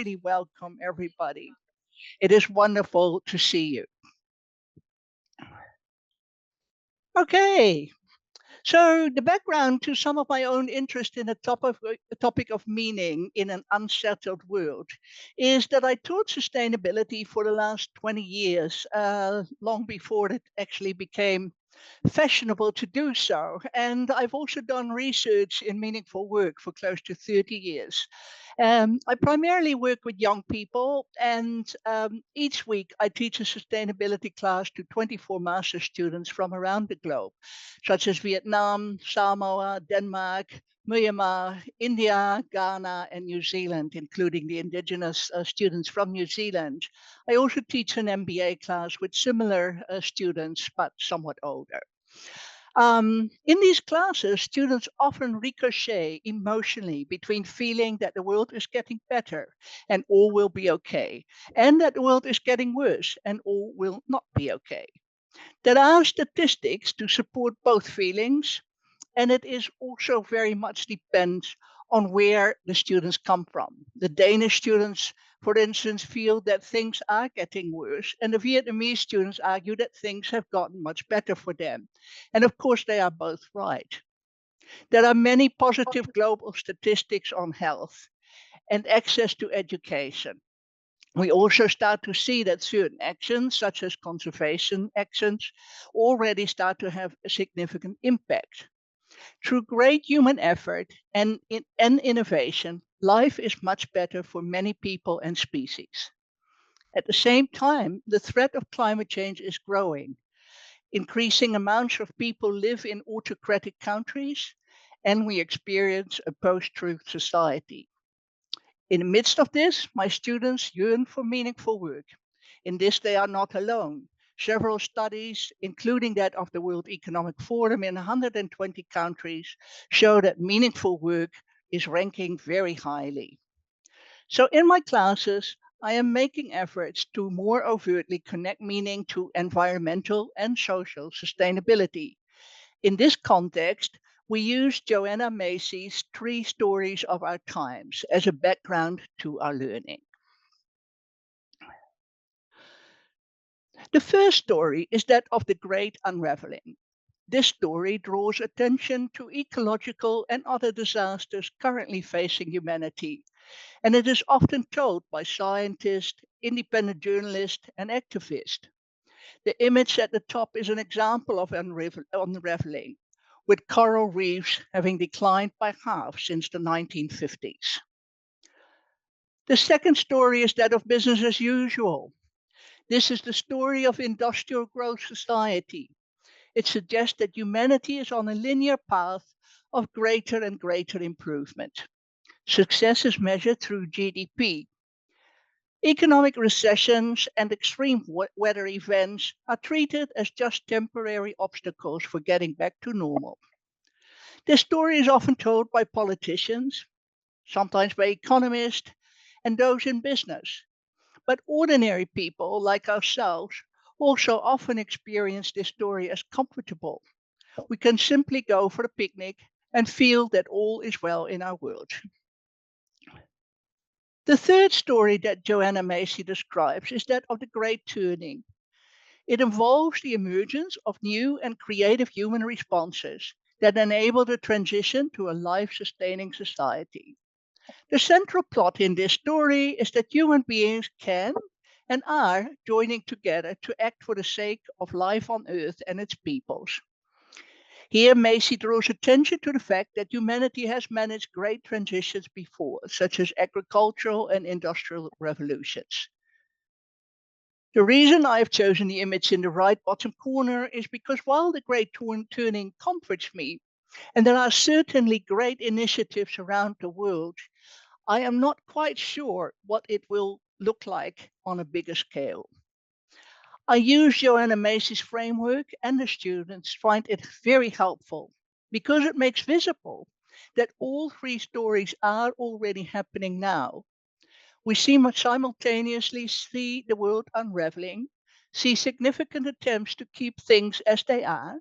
really welcome everybody. It is wonderful to see you. Okay, so the background to some of my own interest in the topic of meaning in an unsettled world is that I taught sustainability for the last 20 years, long before it actually became fashionable to do so. And I've also done research in meaningful work for close to 30 years. I primarily work with young people, and each week I teach a sustainability class to 24 master students from around the globe, such as Vietnam, Samoa, Denmark, Myanmar, India, Ghana, and New Zealand, including the indigenous students from New Zealand. I also teach an MBA class with similar students, but somewhat older. In these classes, students often ricochet emotionally between feeling that the world is getting better and all will be okay, and that the world is getting worse and all will not be okay. There are statistics to support both feelings, and it is also very much depends on where the students come from. The Danish students, for instance, feel that things are getting worse, and the Vietnamese students argue that things have gotten much better for them. And of course, they are both right. There are many positive global statistics on health and access to education. We also start to see that certain actions, such as conservation actions, already start to have a significant impact. Through great human effort and innovation, life is much better for many people and species. At the same time, the threat of climate change is growing. Increasing amounts of people live in autocratic countries, and we experience a post truth society. In the midst of this, my students yearn for meaningful work. In this, they are not alone. Several studies, including that of the World Economic Forum in 120 countries, show that meaningful work is ranking very highly. So, in my classes, I am making efforts to more overtly connect meaning to environmental and social sustainability. In this context, we use Joanna Macy's Three Stories of Our Times as a background to our learning. The first story is that of the Great Unravelling. This story draws attention to ecological and other disasters currently facing humanity, and it is often told by scientists, independent journalists, and activists. The image at the top is an example of unraveling, with coral reefs having declined by half since the 1950s. The second story is that of business as usual. This is the story of industrial growth society. It suggests that humanity is on a linear path of greater and greater improvement. Success is measured through GDP. Economic recessions and extreme weather events are treated as just temporary obstacles for getting back to normal. This story is often told by politicians, sometimes by economists, and those in business. But ordinary people like ourselves also often experience this story as comfortable. We can simply go for a picnic and feel that all is well in our world. The third story that Joanna Macy describes is that of the Great Turning. It involves the emergence of new and creative human responses that enable the transition to a life sustaining society. The central plot in this story is that human beings can and are joining together to act for the sake of life on Earth and its peoples. Here, Macy draws attention to the fact that humanity has managed great transitions before, such as agricultural and industrial revolutions. The reason I have chosen the image in the right bottom corner is because while the Great Turning comforts me, and there are certainly great initiatives around the world, I am not quite sure what it will look like on a bigger scale. I use Joanna Macy's framework, and the students find it very helpful because it makes visible that all three stories are already happening now. We simultaneously see the world unraveling, see significant attempts to keep things as they are,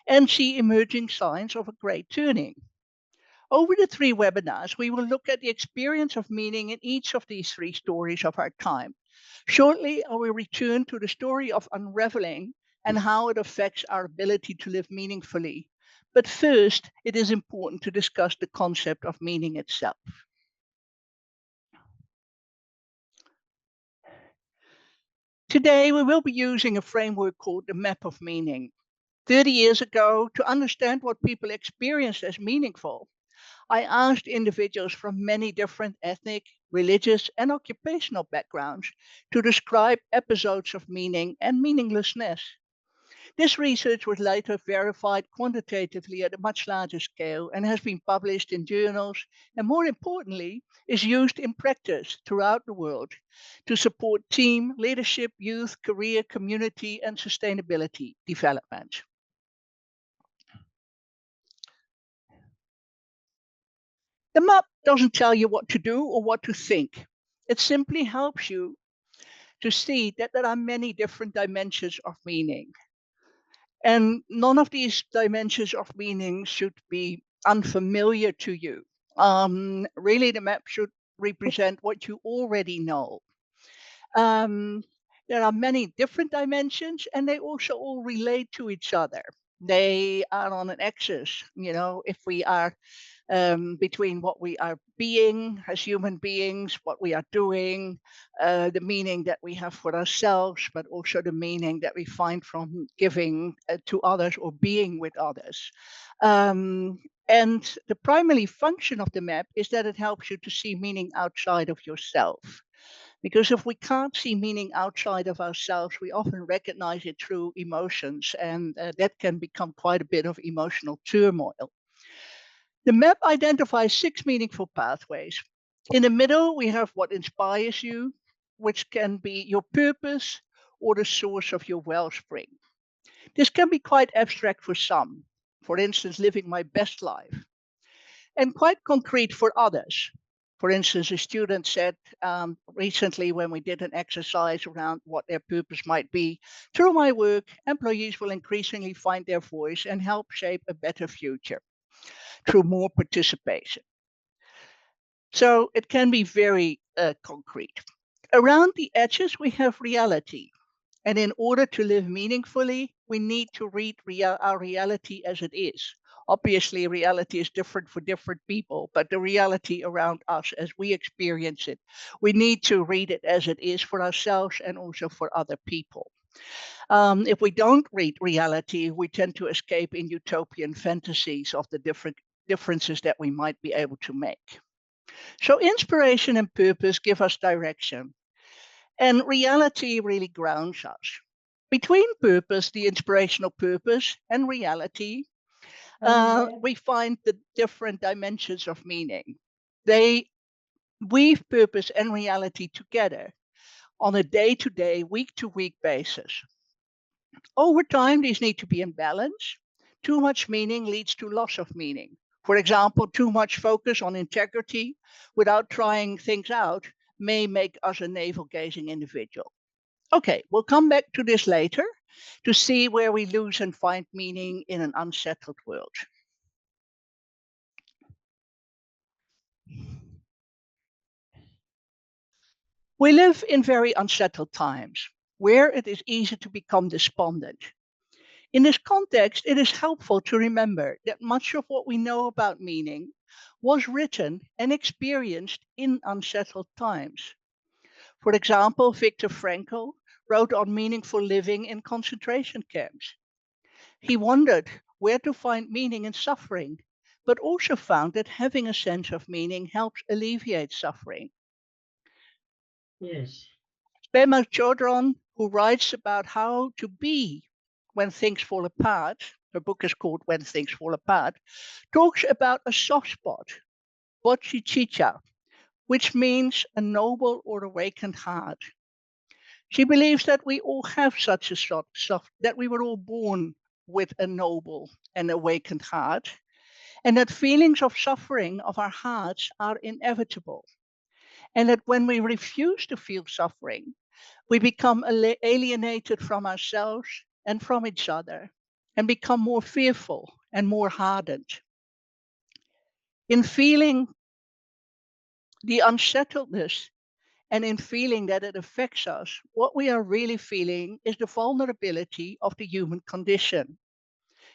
and see emerging signs of a great turning. Over the three webinars, we will look at the experience of meaning in each of these three stories of our time. Shortly, I will return to the story of unravelling and how it affects our ability to live meaningfully. But first, it is important to discuss the concept of meaning itself. Today, we will be using a framework called the map of meaning. 30 years ago, to understand what people experienced as meaningful, I asked individuals from many different ethnic, religious, and occupational backgrounds to describe episodes of meaning and meaninglessness. This research was later verified quantitatively at a much larger scale and has been published in journals, and more importantly, is used in practice throughout the world to support team, leadership, youth, career, community, and sustainability development. The map doesn't tell you what to do or what to think. It simply helps you to see that there are many different dimensions of meaning. And none of these dimensions of meaning should be unfamiliar to you. Really, the map should represent what you already know. Um, there are many different dimensions, and they also all relate to each other. They are on an axis. If we are between what we are being as human beings, what we are doing, the meaning that we have for ourselves, but also the meaning that we find from giving to others or being with others. And the primary function of the map is that it helps you to see meaning outside of yourself. Because if we can't see meaning outside of ourselves, we often recognize it through emotions, and that can become quite a bit of emotional turmoil. The map identifies six meaningful pathways. In the middle, we have what inspires you, which can be your purpose or the source of your wellspring. This can be quite abstract for some, for instance, living my best life, and quite concrete for others. For instance, a student said recently when we did an exercise around what their purpose might be, through my work, employees will increasingly find their voice and help shape a better future through more participation. So it can be very concrete. Around the edges, we have reality. And in order to live meaningfully, we need to read our reality as it is. Obviously, reality is different for different people, but the reality around us as we experience it, we need to read it as it is for ourselves and also for other people. If we don't read reality, we tend to escape in utopian fantasies of the differences that we might be able to make. So, inspiration and purpose give us direction, and reality really grounds us. Between purpose, the inspirational purpose, and reality, we find the different dimensions of meaning. They weave purpose and reality together on a day to day, week to week basis. Over time, these need to be in balance. Too much meaning leads to loss of meaning. For example, too much focus on integrity without trying things out may make us a navel gazing individual. Okay, we'll come back to this later to see where we lose and find meaning in an unsettled world. We live in very unsettled times where it is easy to become despondent. In this context, it is helpful to remember that much of what we know about meaning was written and experienced in unsettled times. For example, Viktor Frankl wrote on meaningful living in concentration camps. He wondered where to find meaning in suffering, but also found that having a sense of meaning helps alleviate suffering. Yes. Pema Chodron, who writes about how to be when things fall apart, her book is called When Things Fall Apart, talks about a soft spot, bodhicitta, which means a noble or awakened heart. She believes that we all have such a soft, that we were all born with a noble and awakened heart, and that feelings of suffering of our hearts are inevitable, and that when we refuse to feel suffering, we become alienated from ourselves and from each other and become more fearful and more hardened. In feeling the unsettledness and in feeling that it affects us, what we are really feeling is the vulnerability of the human condition.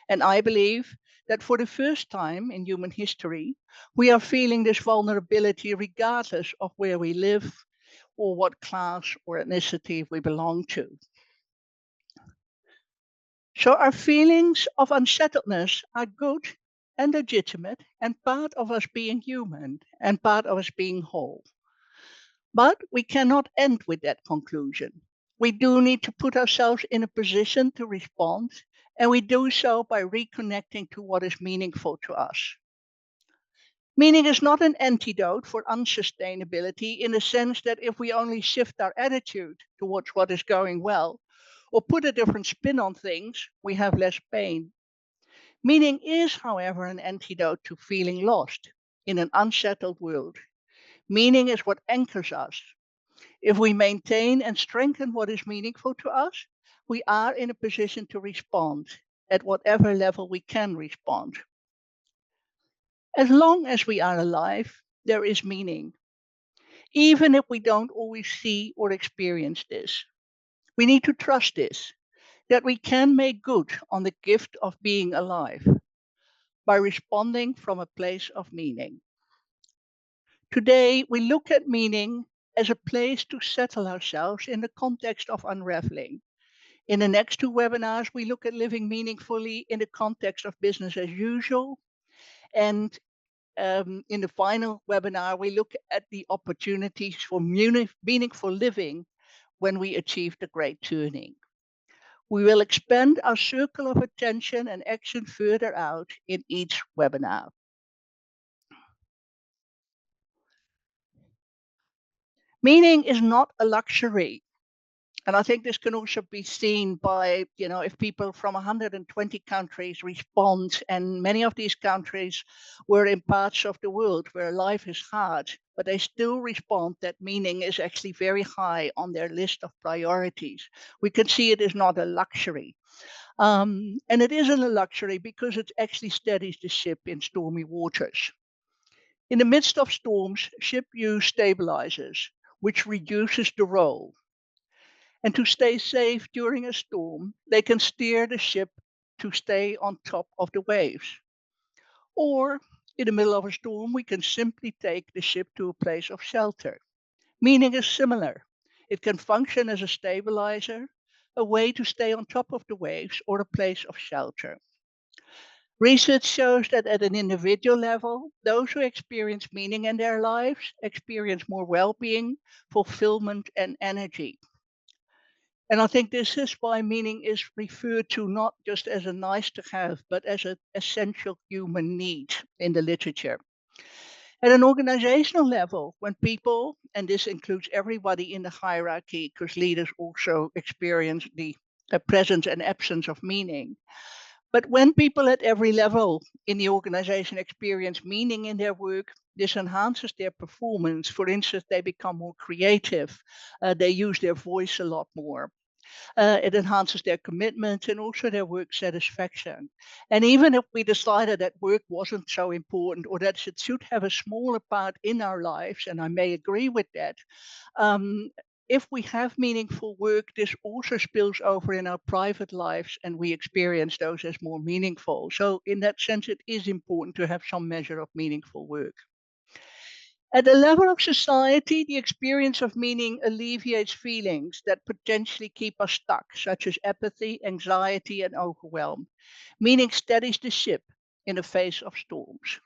And I believe that for the first time in human history, we are feeling this vulnerability regardless of where we live or what class or ethnicity we belong to. So our feelings of unsettledness are good and legitimate and part of us being human and part of us being whole. But we cannot end with that conclusion. We do need to put ourselves in a position to respond, and we do so by reconnecting to what is meaningful to us. Meaning is not an antidote for unsustainability in the sense that if we only shift our attitude towards what is going well or put a different spin on things, we have less pain. Meaning is, however, an antidote to feeling lost in an unsettled world. Meaning is what anchors us. If we maintain and strengthen what is meaningful to us, we are in a position to respond at whatever level we can respond. As long as we are alive, there is meaning, even if we don't always see or experience this. We need to trust this, that we can make good on the gift of being alive by responding from a place of meaning. Today, we look at meaning as a place to settle ourselves in the context of unraveling. In the next two webinars, we look at living meaningfully in the context of business as usual. And in the final webinar, we look at the opportunities for meaningful living when we achieve the great turning. We will expand our circle of attention and action further out in each webinar. Meaning is not a luxury. And I think this can also be seen by, if people from 120 countries respond, and many of these countries were in parts of the world where life is hard, but they still respond that meaning is actually very high on their list of priorities. We can see it is not a luxury. And it isn't a luxury because it actually steadies the ship in stormy waters. In the midst of storms, ship use stabilizers, which reduces the roll. And to stay safe during a storm, they can steer the ship to stay on top of the waves. Or in the middle of a storm, we can simply take the ship to a place of shelter. Meaning is similar. It can function as a stabilizer, a way to stay on top of the waves, or a place of shelter. Research shows that at an individual level, those who experience meaning in their lives experience more well being, fulfillment, and energy. And I think this is why meaning is referred to not just as a nice to have, but as an essential human need in the literature. At an organizational level, when people, and this includes everybody in the hierarchy, because leaders also experience the presence and absence of meaning. But when people at every level in the organization experience meaning in their work, this enhances their performance. For instance, they become more creative, they use their voice a lot more. It enhances their commitment and also their work satisfaction. And even if we decided that work wasn't so important or that it should have a smaller part in our lives, and I may agree with that, um, if we have meaningful work, this also spills over in our private lives and we experience those as more meaningful. So, in that sense, it is important to have some measure of meaningful work. At the level of society, the experience of meaning alleviates feelings that potentially keep us stuck, such as apathy, anxiety, and overwhelm. Meaning steadies the ship in the face of storms.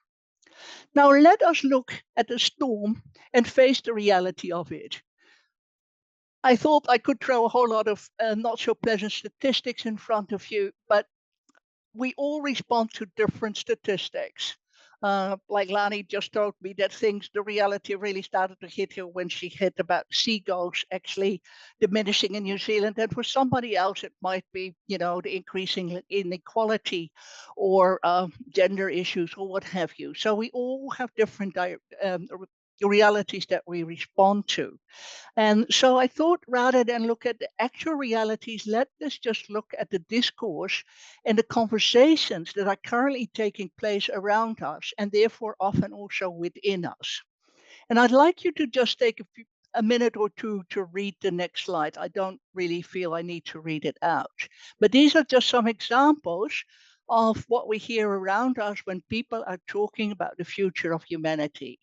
Now, let us look at the storm and face the reality of it. I thought I could throw a whole lot of not so pleasant statistics in front of you, but we all respond to different statistics. Like Lani just told me that the reality really started to hit her when she hit about seagulls actually diminishing in New Zealand. And for somebody else, it might be, the increasing inequality or gender issues or what have you. So we all have different realities that we respond to. And so I thought rather than look at the actual realities, let us just look at the discourse and the conversations that are currently taking place around us and therefore often also within us. And I'd like you to just take a minute or two to read the next slide. I don't really feel I need to read it out. But these are just some examples of what we hear around us when people are talking about the future of humanity.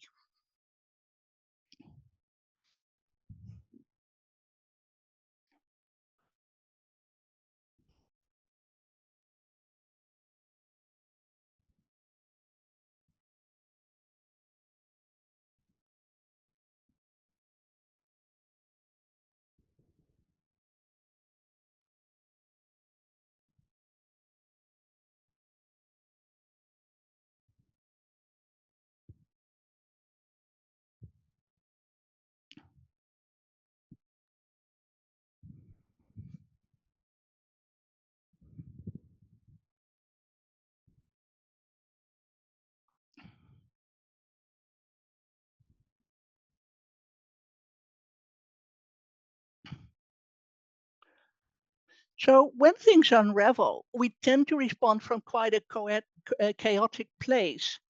So when things unravel, we tend to respond from quite a chaotic place.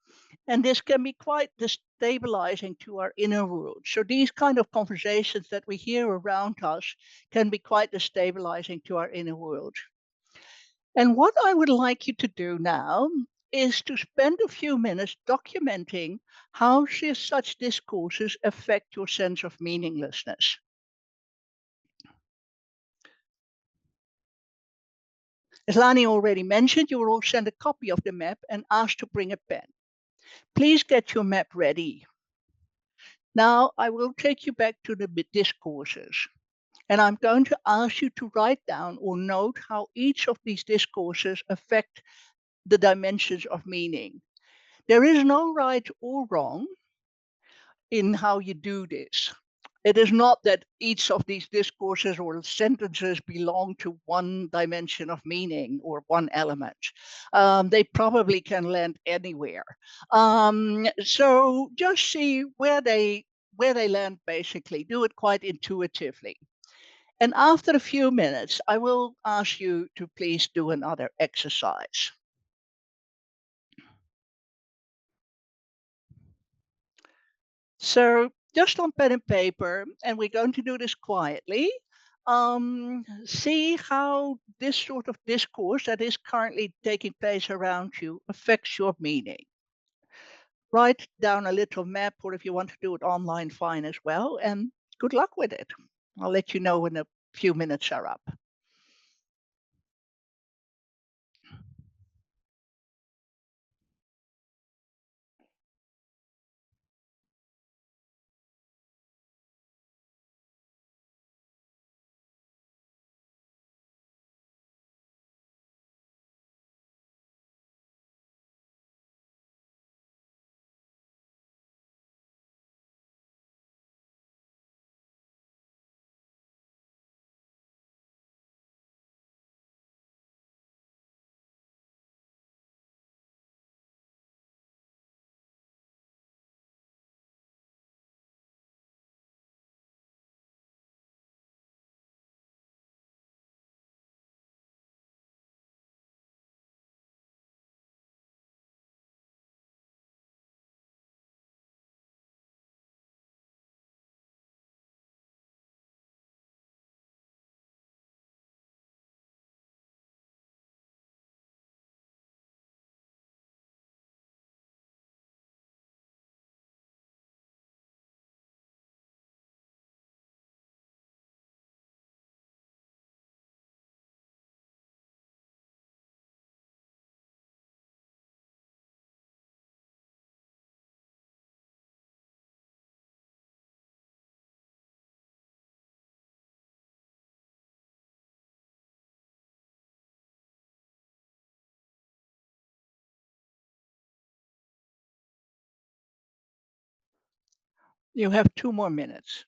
And this can be quite destabilizing to our inner world. So these kind of conversations that we hear around us can be quite destabilizing to our inner world. And what I would like you to do now is to spend a few minutes documenting how such discourses affect your sense of meaninglessness. As Lani already mentioned, you were all sent a copy of the map and asked to bring a pen. Please get your map ready. Now I will take you back to the discourses. And I'm going to ask you to write down or note how each of these discourses affect the dimensions of meaning. There is no right or wrong in how you do this. It is not that each of these discourses or sentences belong to one dimension of meaning or one element. They probably can land anywhere. So just see where they land. Basically, do it quite intuitively. And after a few minutes, I will ask you to please do another exercise. So just on pen and paper, and we're going to do this quietly. See how this sort of discourse that is currently taking place around you affects your meaning. Write down a little map, or if you want to do it online, fine as well. And good luck with it. I'll let you know when a few minutes are up. You have 2 more minutes.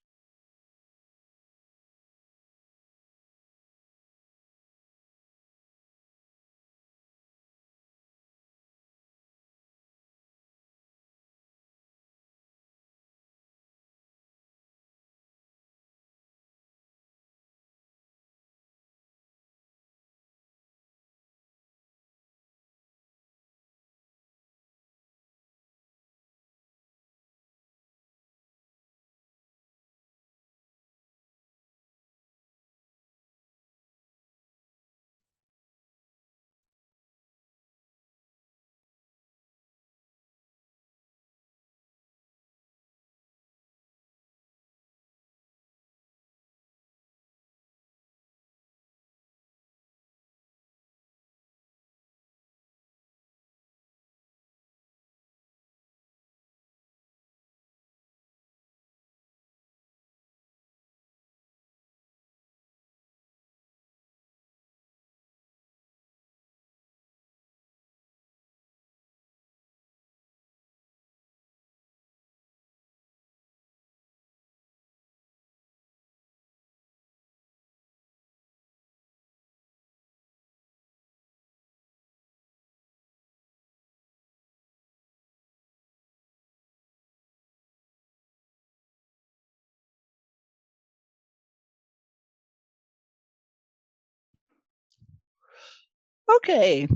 Okay.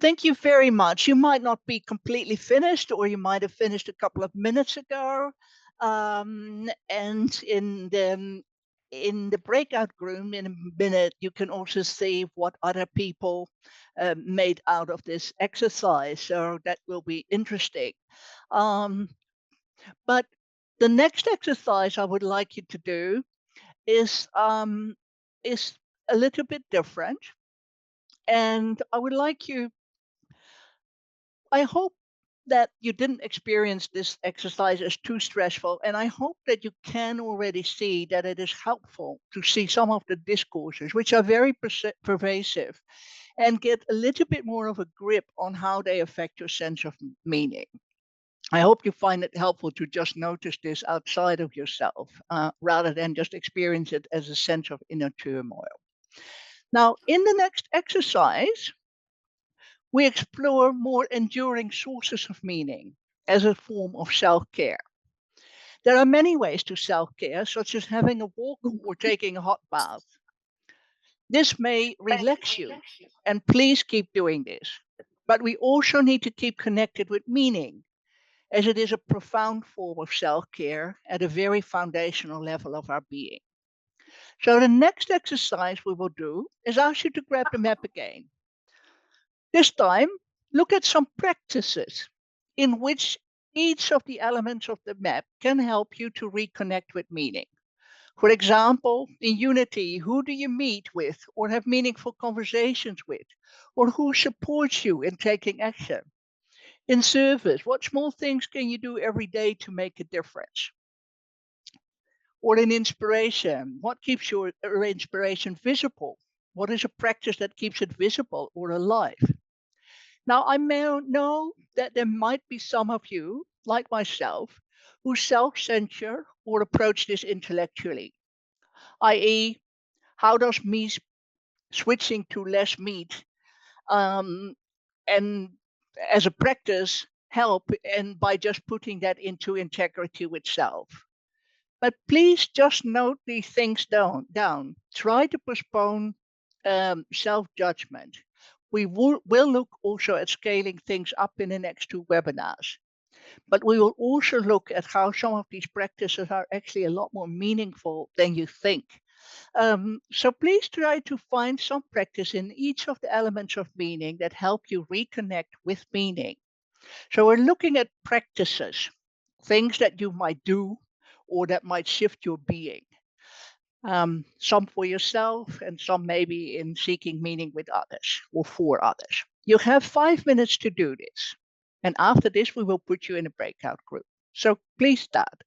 Thank you very much. You might not be completely finished, or you might have finished a couple of minutes ago. And in the breakout room in a minute, you can also see what other people made out of this exercise. So that will be interesting. Um, but the next exercise I would like you to do is um, is a little bit different, and I would like you. I hope that you didn't experience this exercise as too stressful, and I hope that you can already see that it is helpful to see some of the discourses, which are very pervasive, and get a little bit more of a grip on how they affect your sense of meaning. I hope you find it helpful to just notice this outside of yourself rather than just experience it as a sense of inner turmoil. Now, in the next exercise, we explore more enduring sources of meaning as a form of self care. There are many ways to self care, such as having a walk or taking a hot bath. This may relax you, and please keep doing this. But we also need to keep connected with meaning, as it is a profound form of self care at a very foundational level of our being. So, the next exercise we will do is ask you to grab the map again. This time, look at some practices in which each of the elements of the map can help you to reconnect with meaning. For example, in unity, who do you meet with or have meaningful conversations with? Or who supports you in taking action? In service, what small things can you do every day to make a difference? Or in inspiration, what keeps your inspiration visible? What is a practice that keeps it visible or alive? Now, I may know that there might be some of you, like myself, who self censure or approach this intellectually, i.e., how does me switching to less meat um, and as a practice help and by just putting that into integrity with self? But please just note these things down. Try to postpone self judgment. We will look also at scaling things up in the next two webinars, but we will also look at how some of these practices are actually a lot more meaningful than you think. So please try to find some practice in each of the elements of meaning that help you reconnect with meaning. So we're looking at practices, things that you might do or that might shift your being. Some for yourself and some maybe in seeking meaning with others or for others. You have 5 minutes to do this. And after this, we will put you in a breakout group. So please start.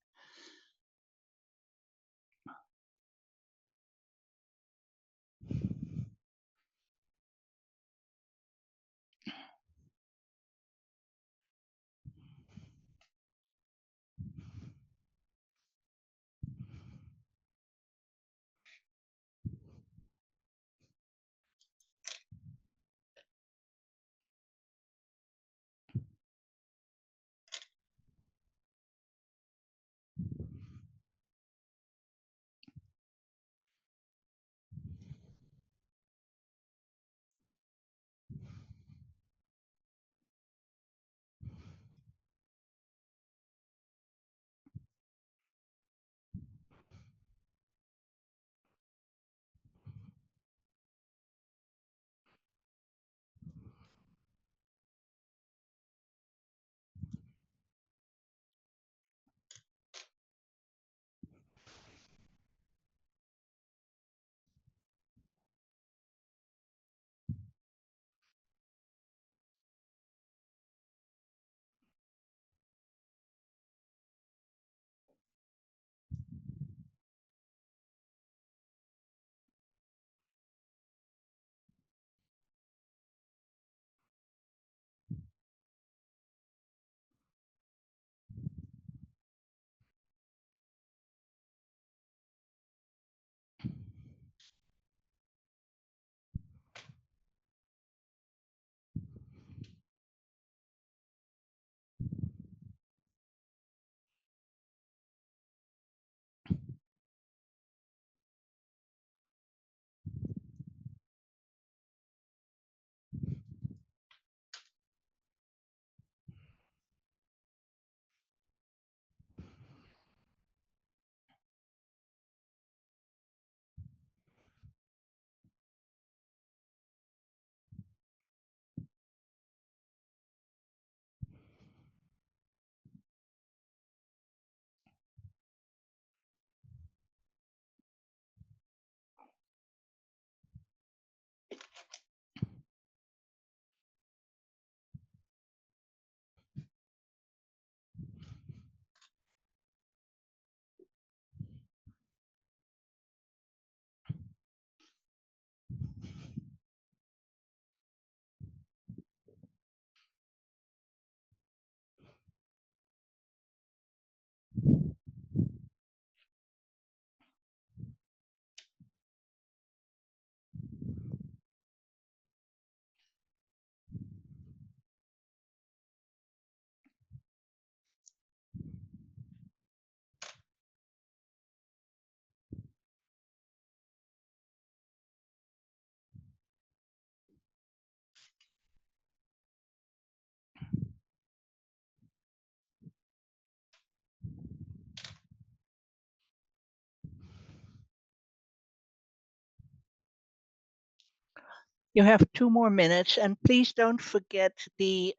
You have 2 more minutes, and please don't forget the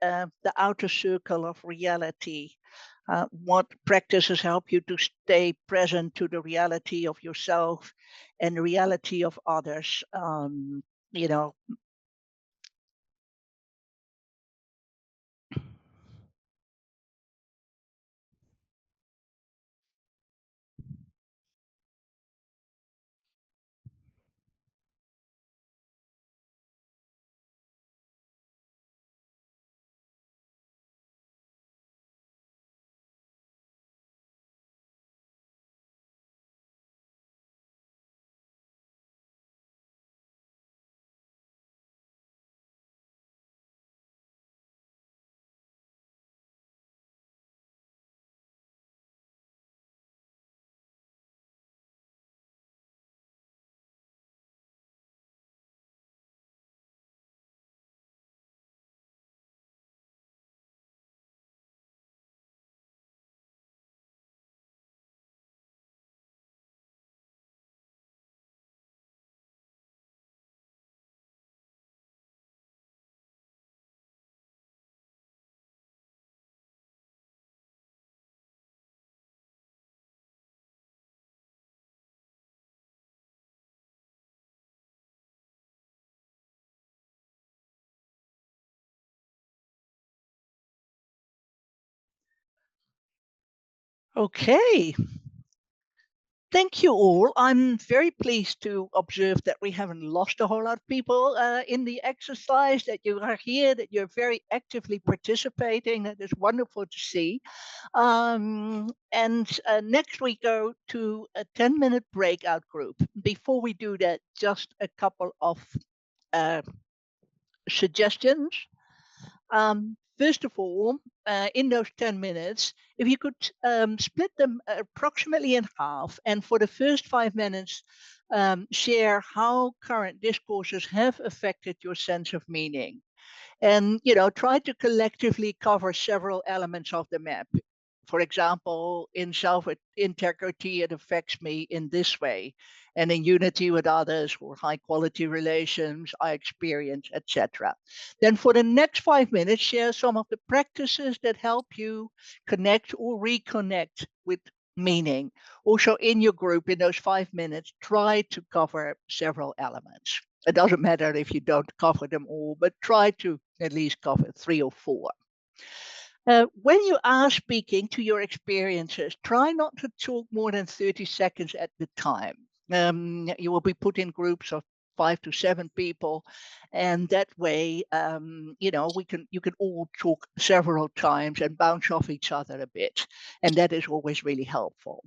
outer circle of reality. What practices help you to stay present to the reality of yourself and the reality of others? You know, okay. Thank you all. I'm very pleased to observe that we haven't lost a whole lot of people in the exercise, that you are here, that you're very actively participating. That is wonderful to see. And next we go to a 10-minute breakout group. Before we do that, just a couple of uh, suggestions. First of all, in those 10 minutes, if you could split them approximately in half, and for the first 5 minutes, share how current discourses have affected your sense of meaning. And try to collectively cover several elements of the map. For example, in self integrity, it affects me in this way, and in unity with others or high quality relations I experience, etc. Then for the next 5 minutes, share some of the practices that help you connect or reconnect with meaning. Also, in your group, in those 5 minutes, try to cover several elements. It doesn't matter if you don't cover them all, but try to at least cover 3 or 4. When you are speaking to your experiences, try not to talk more than 30 seconds at the time. You will be put in groups of 5 to 7 people, and that way, you can all talk several times and bounce off each other a bit, and that is always really helpful.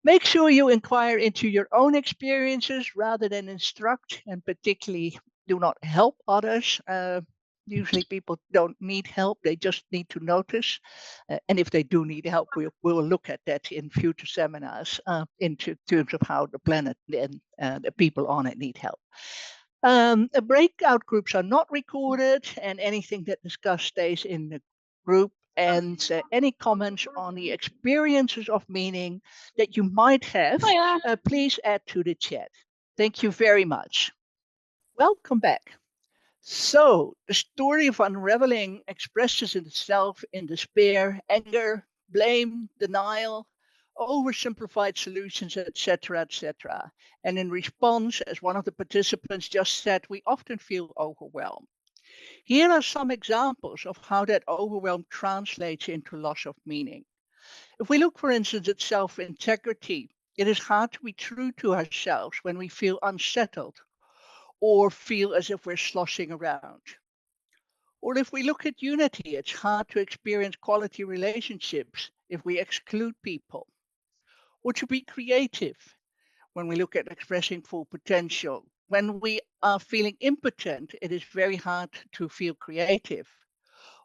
Make sure you inquire into your own experiences rather than instruct, and particularly do not help others. Usually, people don't need help, they just need to notice. And if they do need help, we'll look at that in future seminars into terms of how the planet and the people on it need help. Breakout groups are not recorded, and anything that discussed stays in the group. And any comments on the experiences of meaning that you might have, please add to the chat. Thank you very much. Welcome back. So, the story of unraveling expresses itself in despair, anger, blame, denial, oversimplified solutions, etc., etc. And in response, as one of the participants just said, we often feel overwhelmed. Here are some examples of how that overwhelm translates into loss of meaning. If we look, for instance, at self integrity, it is hard to be true to ourselves when we feel unsettled or feel as if we're sloshing around. Or if we look at unity, it's hard to experience quality relationships if we exclude people. Or to be creative when we look at expressing full potential. When we are feeling impotent, it is very hard to feel creative.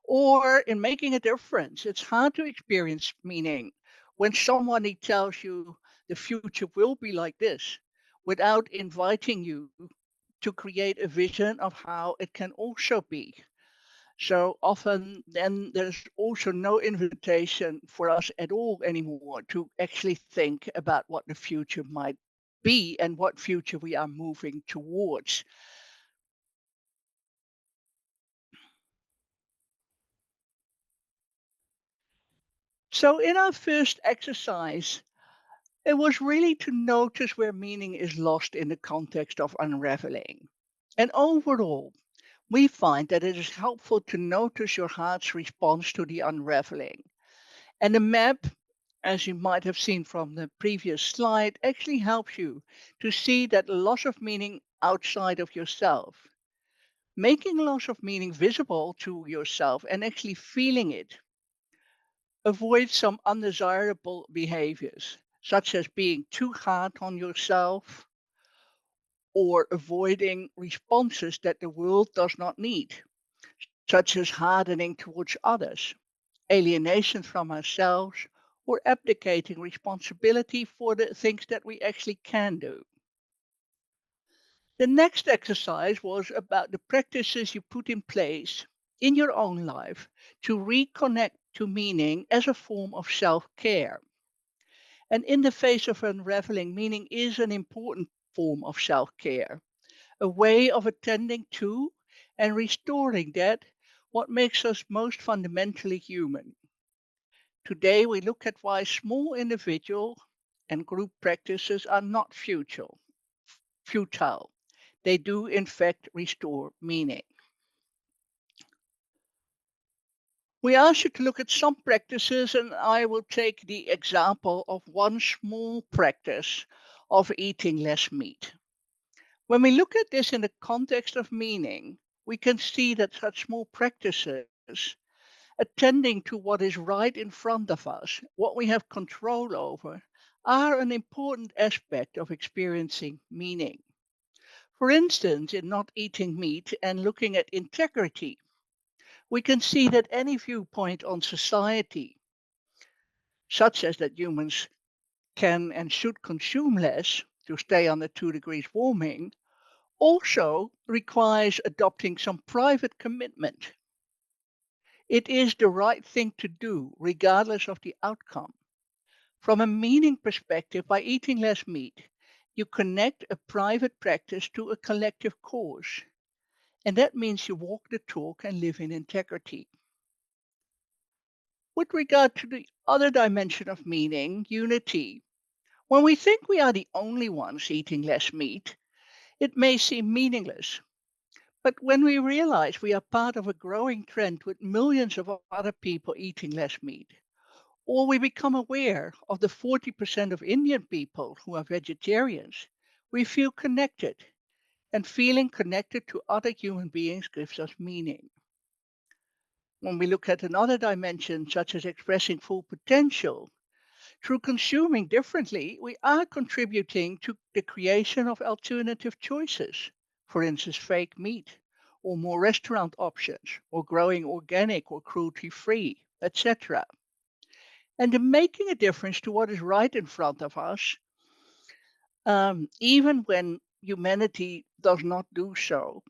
Or in making a difference, it's hard to experience meaning when someone tells you the future will be like this without inviting you to create a vision of how it can also be. So often, then there's also no invitation for us at all anymore to actually think about what the future might be and what future we are moving towards. So, in our first exercise, it was really to notice where meaning is lost in the context of unraveling. And overall, we find that it is helpful to notice your heart's response to the unraveling. And the map, as you might have seen from the previous slide, actually helps you to see that loss of meaning outside of yourself. Making loss of meaning visible to yourself and actually feeling it. Avoid some undesirable behaviors, such as being too hard on yourself or avoiding responses that the world does not need, such as hardening towards others, alienation from ourselves, or abdicating responsibility for the things that we actually can do. The next exercise was about the practices you put in place in your own life to reconnect to meaning as a form of self care. And in the face of unraveling, meaning is an important form of self care, a way of attending to and restoring that what makes us most fundamentally human. Today, we look at why small individual and group practices are not futile. They do, in fact, restore meaning. We ask you to look at some practices, and I will take the example of one small practice of eating less meat. When we look at this in the context of meaning, we can see that such small practices, attending to what is right in front of us, what we have control over, are an important aspect of experiencing meaning. For instance, in not eating meat and looking at integrity, we can see that any viewpoint on society, such as that humans can and should consume less to stay under 2 degrees warming, also requires adopting some private commitment. It is the right thing to do, regardless of the outcome. From a meaning perspective, by eating less meat, you connect a private practice to a collective cause. And that means you walk the talk and live in integrity. With regard to the other dimension of meaning, unity, when we think we are the only ones eating less meat, it may seem meaningless. But when we realize we are part of a growing trend with millions of other people eating less meat, or we become aware of the 40% of Indian people who are vegetarians, we feel connected. And feeling connected to other human beings gives us meaning. When we look at another dimension, such as expressing full potential, through consuming differently, we are contributing to the creation of alternative choices. For instance, fake meat, or more restaurant options, or growing organic or cruelty free, etc. And in making a difference to what is right in front of us, even when humanity does not do so,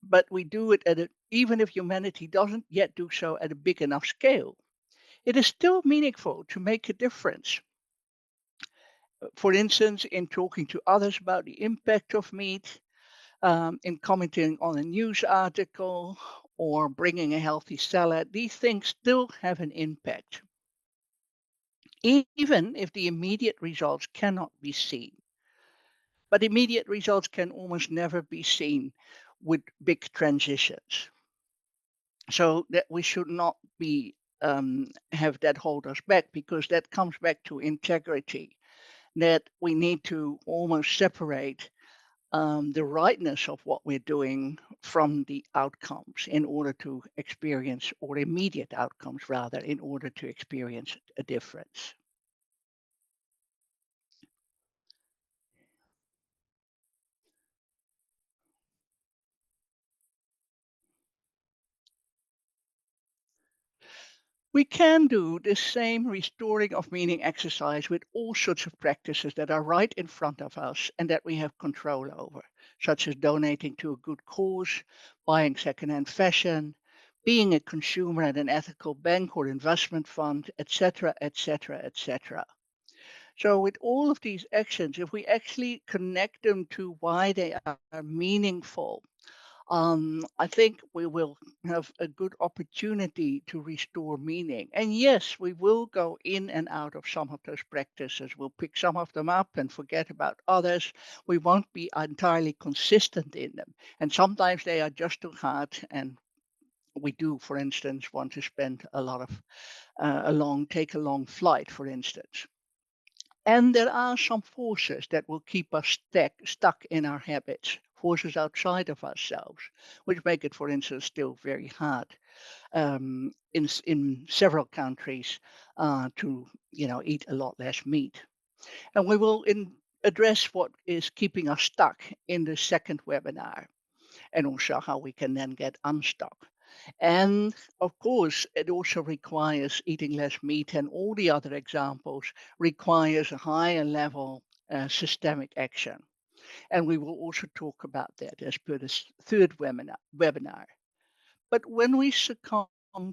but we do it even if humanity doesn't yet do so at a big enough scale, it is still meaningful to make a difference. For instance, in talking to others about the impact of meat, in commenting on a news article, or bringing a healthy salad, these things still have an impact, even if the immediate results cannot be seen. But immediate results can almost never be seen with big transitions. So that we should not be have that hold us back, because that comes back to integrity. That we need to almost separate the rightness of what we're doing from the outcomes in order to experience, or immediate outcomes rather, in order to experience a difference. We can do the same restoring of meaning exercise with all sorts of practices that are right in front of us and that we have control over, such as donating to a good cause, buying secondhand fashion, being a consumer at an ethical bank or investment fund, etc., etc., etc. So, with all of these actions, if we actually connect them to why they are meaningful, I think we will have a good opportunity to restore meaning. And yes, we will go in and out of some of those practices. We'll pick some of them up and forget about others. We won't be entirely consistent in them. And sometimes they are just too hard. And we do, for instance, want to spend a lot of take a long flight, for instance. And there are some forces that will keep us stuck in our habits, forces outside of ourselves, which make it, for instance, still very hard in several countries to eat a lot less meat. And we will address what is keeping us stuck in the second webinar, and also how we can then get unstuck. And of course, it also requires eating less meat, and all the other examples requires a higher level systemic action. And we will also talk about that as per this third webinar. But when we succumb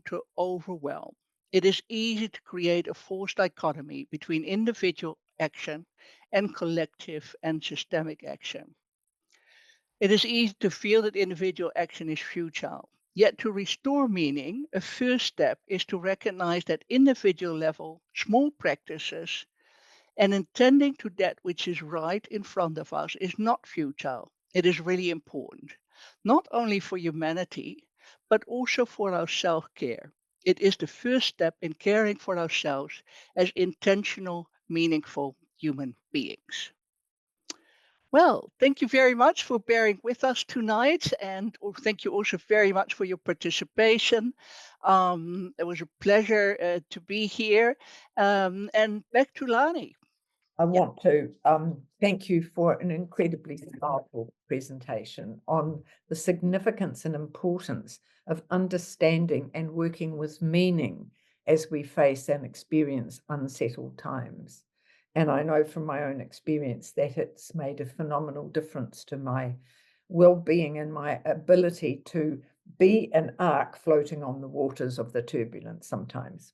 to overwhelm, it is easy to create a false dichotomy between individual action and collective and systemic action. It is easy to feel that individual action is futile. Yet to restore meaning, a first step is to recognize that individual level, small practices, and attending to that which is right in front of us is not futile. It is really important, not only for humanity, but also for our self care. It is the first step in caring for ourselves as intentional, meaningful human beings. Well, thank you very much for bearing with us tonight, and thank you also very much for your participation. It was a pleasure to be here. And back to Lani. I want to thank you for an incredibly powerful presentation on the significance and importance of understanding and working with meaning as we face and experience unsettled times. And I know from my own experience that it's made a phenomenal difference to my well-being and my ability to be an ark floating on the waters of the turbulence sometimes.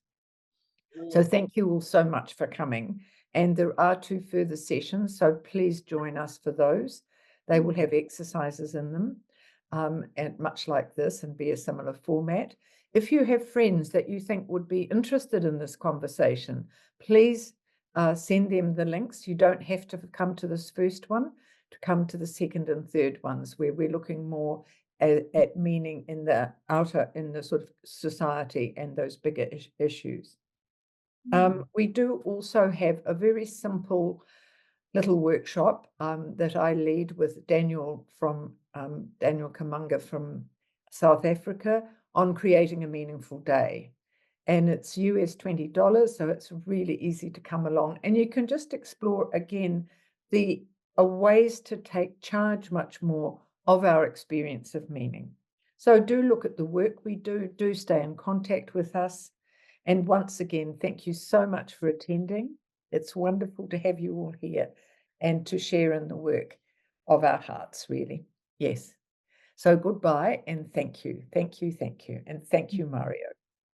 So thank you all so much for coming. And there are 2 further sessions, so please join us for those. They will have exercises in them, and much like this, and be a similar format. If you have friends that you think would be interested in this conversation, please send them the links. You don't have to come to this first one to come to the second and third ones, where we're looking more at meaning in the sort of society and those bigger issues. We do also have a very simple little workshop that I lead with Daniel Kamunga from South Africa on creating a meaningful day. And it's US $20, so it's really easy to come along. And you can just explore again the ways to take charge much more of our experience of meaning. So do look at the work we do stay in contact with us. And once again, thank you so much for attending. It's wonderful to have you all here and to share in the work of our hearts, really. Yes. So goodbye and thank you. Thank you. Thank you. And thank you, Mario.